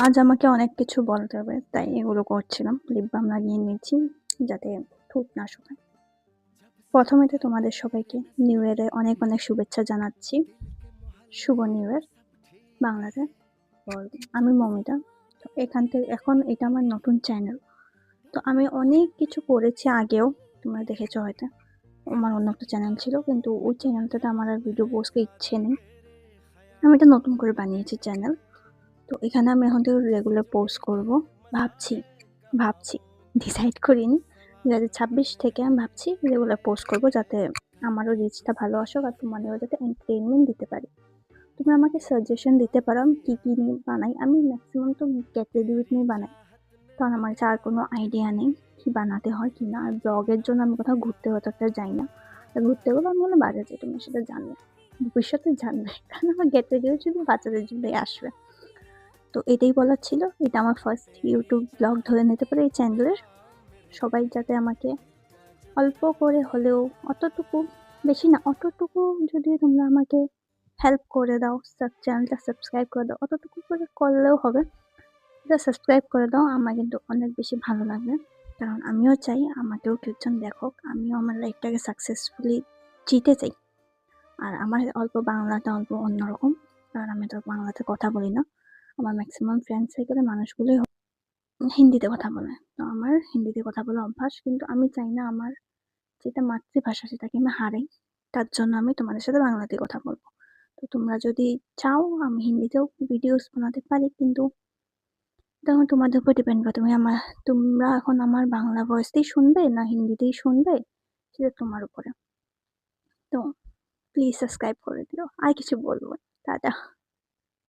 আজ আমাকে অনেক কিছু বলতে হবে, তাই এগুলো করছিলাম। লিপ বাম লাগিয়ে নিয়েছি যাতে ঠোঁট না শুকায়। প্রথমে তো তোমাদের সবাইকে নিউ ইয়ারে অনেক অনেক শুভেচ্ছা জানাচ্ছি। শুভ নিউ ইয়ার বাংলাতে। আমি মমিতা। তো এখান থেকে এখন এটা আমার নতুন চ্যানেল। তো আমি অনেক কিছু করেছি আগেও, তোমরা দেখেছো হয়তো। আমার অন্য একটা চ্যানেল ছিল, কিন্তু ওই চ্যানেলটাতে আমার আর ভিডিও পোস্ট ইচ্ছে নেই। আমি এটা নতুন করে বানিয়েছি চ্যানেল। তো এখানে আমি এখন থেকে রেগুলার পোস্ট করব। ভাবছি ভাবছি ডিসাইড করিনি। 2026 থেকে আমি ভাবছি রেগুলার পোস্ট করব, যাতে আমারও রিচটা ভালো আসুক আর তোমাদেরও যাতে এন্টারটেইনমেন্ট দিতে পারি। তুমি আমাকে সাজেশন দিতে পারো আমি কী কী নিয়ে বানাই। আমি ম্যাক্সিমাম তো গেট রেডি উইথ নিয়ে বানাই, কারণ আমার কাছে আর কোনো আইডিয়া নেই কি বানাতে হয় কি না। আর ব্লগের জন্য আমি কোথাও ঘুরতে হতে একটা যাই না। ঘুরতে গেলে আমি হলে বাজার যাই, তুমি সেটা জানবে, ভবিষ্যতে জানবে, কারণ আমার গেট রেডি উইথ শুধু বাচ্চাদের জন্যই আসবে। তো এটাই বলার ছিল। এটা আমার ফার্স্ট ইউটিউব ব্লগ ধরে নিতে পারে এই চ্যানেলের। সবাই যাতে আমাকে অল্প করে হলেও, অতটুকু, বেশি না, অতটুকু যদি তোমরা আমাকে হেল্প করে দাও, চ্যানেলটা সাবস্ক্রাইব করে দাও, অতটুকু করে করলেও হবে। এটা সাবস্ক্রাইব করে দাও, আমার কিন্তু অনেক বেশি ভালো লাগবে। কারণ আমিও চাই আমাকেও কেউজন দেখুক, আমিও আমার লাইফটাকে সাকসেসফুলি জিতে চাই। আর আমার অল্প বাংলাটা অল্প অন্যরকম, কারণ আমি তো বাংলাতে কথা বলি না। আমার ম্যাক্সিমাম ফ্রেন্ড সার্কেলের মানুষগুলোই হিন্দিতে কথা বলে। তো আমার হিন্দিতে কথা বলা অভ্যাস, কিন্তু আমি চাই না আমার যেটা মাতৃভাষা সেটাকে আমি হারাই। তার জন্য আমি তোমাদের সাথে বাংলাতে কথা বলবো। তো তোমরা যদি চাও আমি হিন্দিতেও ভিডিওস বানাতে পারি, কিন্তু তখন তোমাদের উপর ডিপেন্ড করে। তোমরা এখন আমার বাংলা ভয়েসটাই শুনবে না হিন্দিতেই শুনবে, সেটা তোমার উপরে। তো প্লিজ সাবস্ক্রাইব করে দিও। আর কিছু বলবো না। টাটা।